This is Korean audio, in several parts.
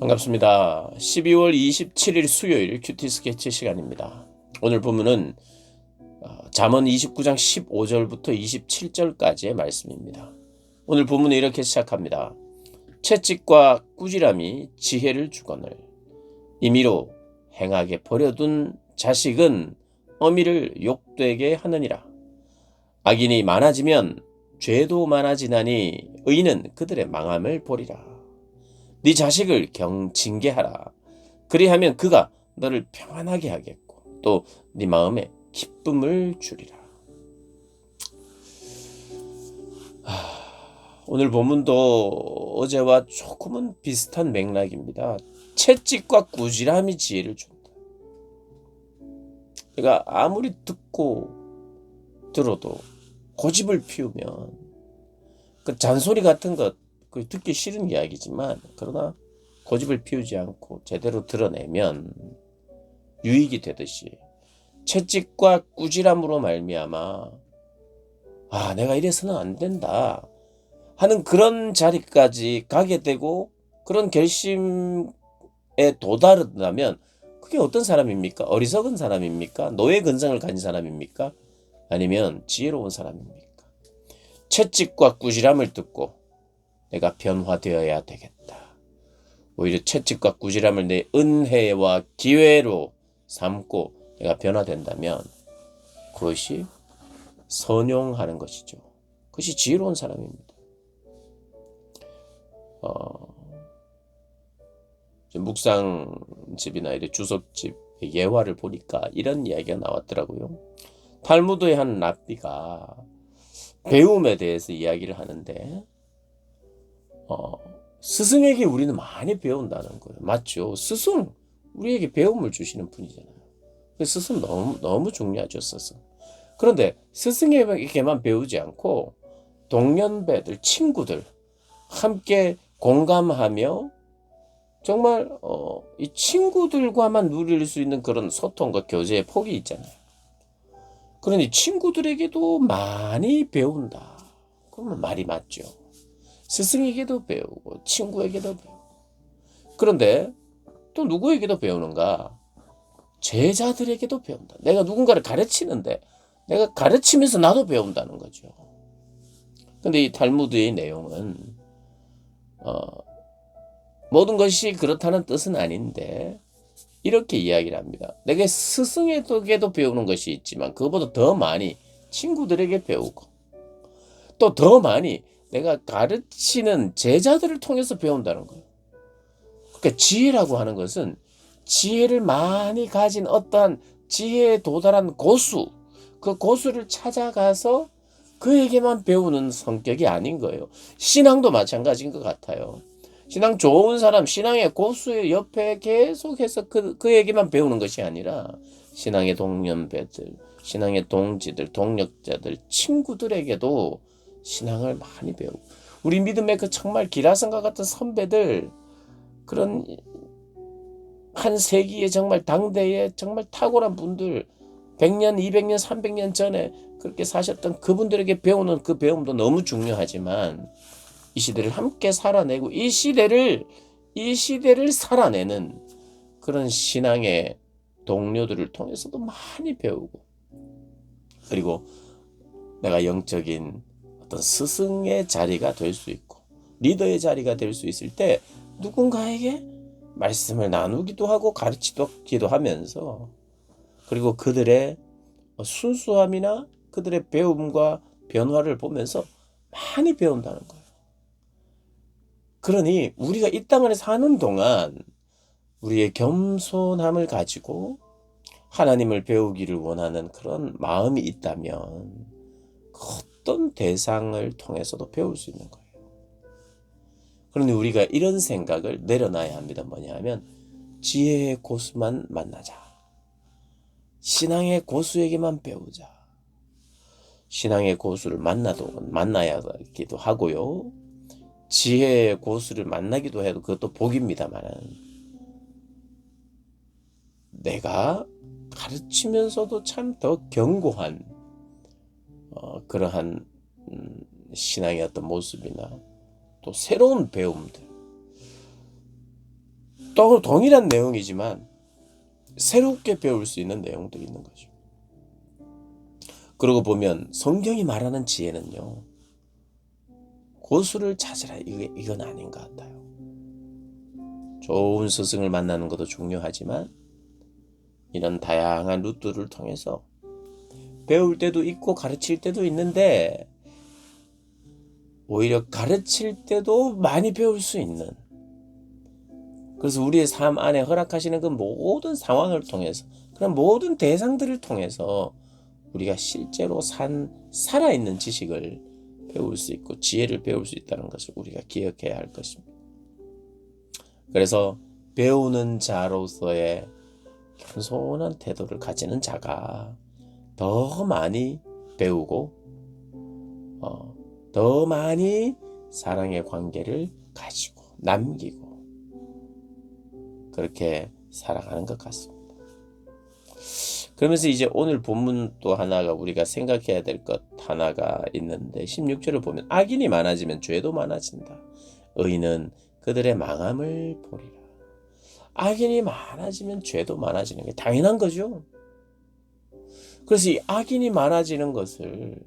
반갑습니다. 12월 27일 수요일 큐티 스케치 시간입니다. 오늘 본문은 잠언 29장 15절부터 27절까지의 말씀입니다. 오늘 본문은 이렇게 시작합니다. 채찍과 꾸지람이 지혜를 주거늘 임의로 행하게 버려둔 자식은 어미를 욕되게 하느니라. 악인이 많아지면 죄도 많아지나니 의인은 그들의 망함을 보리라. 네 자식을 징계하라. 그리하면 그가 너를 평안하게 하겠고 또 네 마음에 기쁨을 주리라. 오늘 본문도 어제와 조금은 비슷한 맥락입니다. 채찍과 꾸지람이 지혜를 준다. 그러니까 아무리 듣고 들어도 고집을 피우면 그 잔소리 같은 것 듣기 싫은 이야기지만 그러나 고집을 피우지 않고 제대로 드러내면 유익이 되듯이 채찍과 꾸지람으로 말미암아 내가 이래서는 안 된다 하는 그런 자리까지 가게 되고 그런 결심에 도달한다면 그게 어떤 사람입니까? 어리석은 사람입니까? 노예 근성을 가진 사람입니까? 아니면 지혜로운 사람입니까? 채찍과 꾸지람을 듣고 내가 변화되어야 되겠다. 오히려 채찍과 꾸지람을 내 은혜와 기회로 삼고 내가 변화된다면 그것이 선용하는 것이죠. 그것이 지혜로운 사람입니다. 묵상집이나 주석집 예화를 보니까 이런 이야기가 나왔더라고요. 탈무드의 한 랍비가 배움에 대해서 이야기를 하는데 스승에게 우리는 많이 배운다는 거예요. 맞죠? 스승, 우리에게 배움을 주시는 분이잖아요. 스승 너무 중요하죠, 스승. 그런데 스승에게만 배우지 않고 동년배들, 친구들 함께 공감하며 정말 이 친구들과만 누릴 수 있는 그런 소통과 교제의 폭이 있잖아요. 그러니 친구들에게도 많이 배운다. 그러면 말이 맞죠. 스승에게도 배우고 친구에게도 배우고. 그런데 또 누구에게도 배우는가? 제자들에게도 배운다. 내가 누군가를 가르치는데 내가 가르치면서 나도 배운다는 거죠. 근데 이 탈무드의 내용은 모든 것이 그렇다는 뜻은 아닌데 이렇게 이야기를 합니다. 내가 스승에게도 배우는 것이 있지만 그것보다 더 많이 친구들에게 배우고 또 더 많이 내가 가르치는 제자들을 통해서 배운다는 거예요. 그러니까 지혜라고 하는 것은 지혜를 많이 가진 어떠한 지혜에 도달한 고수, 그 고수를 찾아가서 그에게만 배우는 성격이 아닌 거예요. 신앙도 마찬가지인 것 같아요. 신앙 좋은 사람, 신앙의 고수의 옆에 계속해서 그에게만 배우는 것이 아니라 신앙의 동년배들, 신앙의 동지들, 동력자들, 친구들에게도 신앙을 많이 배우고 우리 믿음의 그 정말 기라성과 같은 선배들 그런 한 세기에 정말 당대에 정말 탁월한 분들 100년, 200년, 300년 전에 그렇게 사셨던 그분들에게 배우는 그 배움도 너무 중요하지만 이 시대를 함께 살아내고 이 시대를 살아내는 그런 신앙의 동료들을 통해서도 많이 배우고 그리고 내가 영적인 어떤 스승의 자리가 될 수 있고 리더의 자리가 될 수 있을 때 누군가에게 말씀을 나누기도 하고 가르치기도 하면서 그리고 그들의 순수함이나 그들의 배움과 변화를 보면서 많이 배운다는 거예요. 그러니 우리가 이 땅 안에 사는 동안 우리의 겸손함을 가지고 하나님을 배우기를 원하는 그런 마음이 있다면 어떤 대상을 통해서도 배울 수 있는 거예요. 그러니 우리가 이런 생각을 내려놔야 합니다. 뭐냐 하면 지혜의 고수만 만나자. 신앙의 고수에게만 배우자. 신앙의 고수를 만나야 하기도 하고요. 지혜의 고수를 만나기도 해도 그것도 복입니다만 내가 가르치면서도 참 더 견고한 그러한 신앙의 어떤 모습이나 또 새로운 배움들 또 동일한 내용이지만 새롭게 배울 수 있는 내용도 있는 거죠. 그러고 보면 성경이 말하는 지혜는요, 고수를 찾으라, 이건 아닌 것 같아요. 좋은 스승을 만나는 것도 중요하지만 이런 다양한 루트를 통해서 배울 때도 있고 가르칠 때도 있는데, 오히려 가르칠 때도 많이 배울 수 있는, 그래서 우리의 삶 안에 허락하시는 그 모든 상황을 통해서, 그런 모든 대상들을 통해서 우리가 실제로 살아있는 지식을 배울 수 있고 지혜를 배울 수 있다는 것을 우리가 기억해야 할 것입니다. 그래서 배우는 자로서의 겸손한 태도를 가지는 자가 더 많이 배우고 더 많이 사랑의 관계를 가지고 남기고 그렇게 살아가는 것 같습니다. 그러면서 이제 오늘 본문 또 하나가 우리가 생각해야 될 것 하나가 있는데, 16절을 보면 악인이 많아지면 죄도 많아진다. 의인은 그들의 망함을 보리라. 악인이 많아지면 죄도 많아지는 게 당연한 거죠. 그래서 이 악인이 많아지는 것을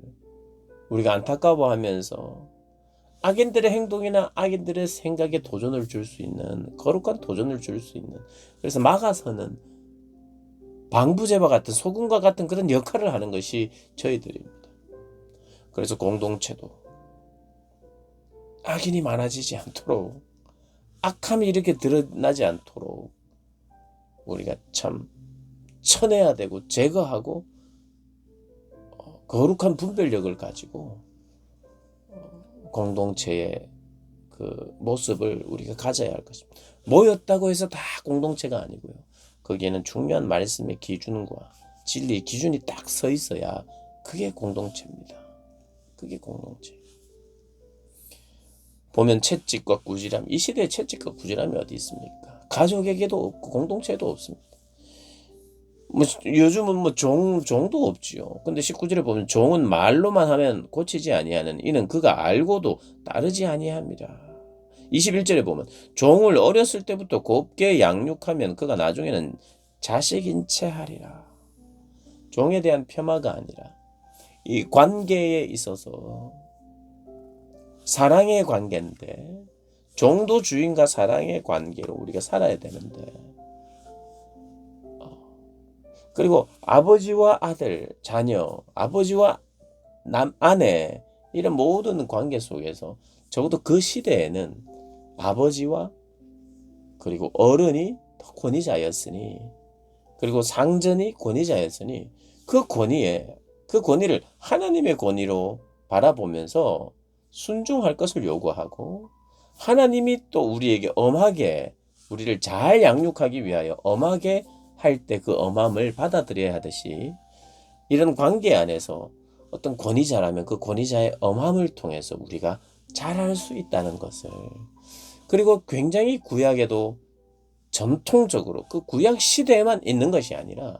우리가 안타까워하면서 악인들의 행동이나 악인들의 생각에 도전을 줄 수 있는, 거룩한 도전을 줄 수 있는, 그래서 막아서는 방부제와 같은, 소금과 같은 그런 역할을 하는 것이 저희들입니다. 그래서 공동체도 악인이 많아지지 않도록, 악함이 이렇게 드러나지 않도록 우리가 참 쳐내야 되고 제거하고 거룩한 분별력을 가지고 공동체의 그 모습을 우리가 가져야 할 것입니다. 모였다고 해서 다 공동체가 아니고요. 거기에는 중요한 말씀의 기준과 진리 기준이 딱 서 있어야 그게 공동체입니다. 그게 공동체. 보면 채찍과 꾸지람, 이 시대에 채찍과 꾸지람이 어디 있습니까? 가족에게도 없고 공동체에도 없습니다. 요즘은 종도 없지요. 근데 19절에 보면 종은 말로만 하면 고치지 아니하는 이는 그가 알고도 따르지 아니합니다. 21절에 보면 종을 어렸을 때부터 곱게 양육하면 그가 나중에는 자식인 채 하리라. 종에 대한 폄하가 아니라 이 관계에 있어서 사랑의 관계인데, 종도 주인과 사랑의 관계로 우리가 살아야 되는데, 그리고 아버지와 아들, 자녀, 아버지와 아내, 이런 모든 관계 속에서 적어도 그 시대에는 아버지와 그리고 어른이 권위자였으니, 그리고 상전이 권위자였으니 그 권위를 하나님의 권위로 바라보면서 순종할 것을 요구하고, 하나님이 또 우리에게 엄하게 우리를 잘 양육하기 위하여 엄하게 할 때 그 엄함을 받아들여야 하듯이, 이런 관계 안에서 어떤 권위자라면 그 권위자의 엄함을 통해서 우리가 잘할 수 있다는 것을, 그리고 굉장히 구약에도 전통적으로 그 구약 시대에만 있는 것이 아니라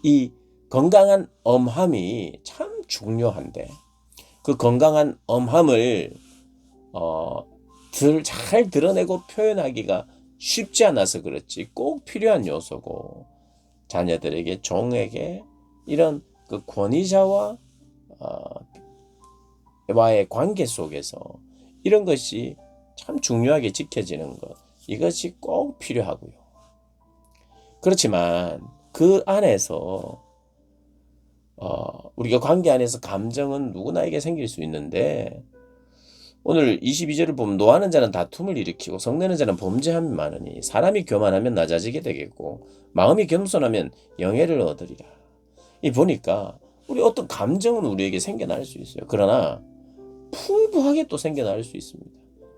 이 건강한 엄함이 참 중요한데, 그 건강한 엄함을 잘 드러내고 표현하기가 쉽지 않아서 그렇지 꼭 필요한 요소고, 자녀들에게, 종에게 이런 그 권위자와 와의 관계 속에서 이런 것이 참 중요하게 지켜지는 것, 이것이 꼭 필요하고요. 그렇지만 그 안에서 우리가 관계 안에서 감정은 누구나에게 생길 수 있는데, 오늘 22절을 보면 노하는 자는 다툼을 일으키고 성내는 자는 범죄함이 많으니 사람이 교만하면 낮아지게 되겠고 마음이 겸손하면 영예를 얻으리라. 이 보니까 우리 어떤 감정은 우리에게 생겨날 수 있어요. 그러나 풍부하게 또 생겨날 수 있습니다.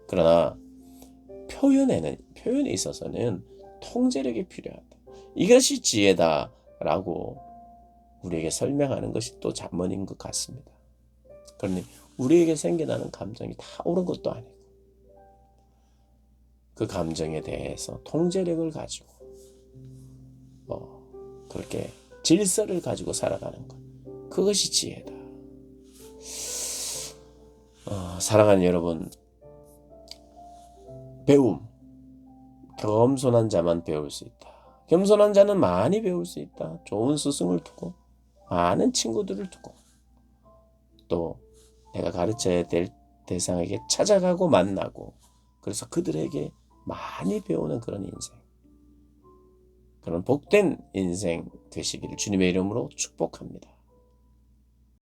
그러나 표현에 있어서는 통제력이 필요하다. 이것이 지혜다라고 우리에게 설명하는 것이 또 잠언인 것 같습니다. 그러니 우리에게 생겨나는 감정이 다 옳은 것도 아니고, 그 감정에 대해서 통제력을 가지고 그렇게 질서를 가지고 살아가는 것, 그것이 지혜다. 사랑하는 여러분, 배움, 겸손한 자만 배울 수 있다. 겸손한 자는 많이 배울 수 있다. 좋은 스승을 두고 많은 친구들을 두고 또 내가 가르쳐야 될 대상에게 찾아가고 만나고 그래서 그들에게 많이 배우는 그런 인생, 그런 복된 인생 되시기를 주님의 이름으로 축복합니다.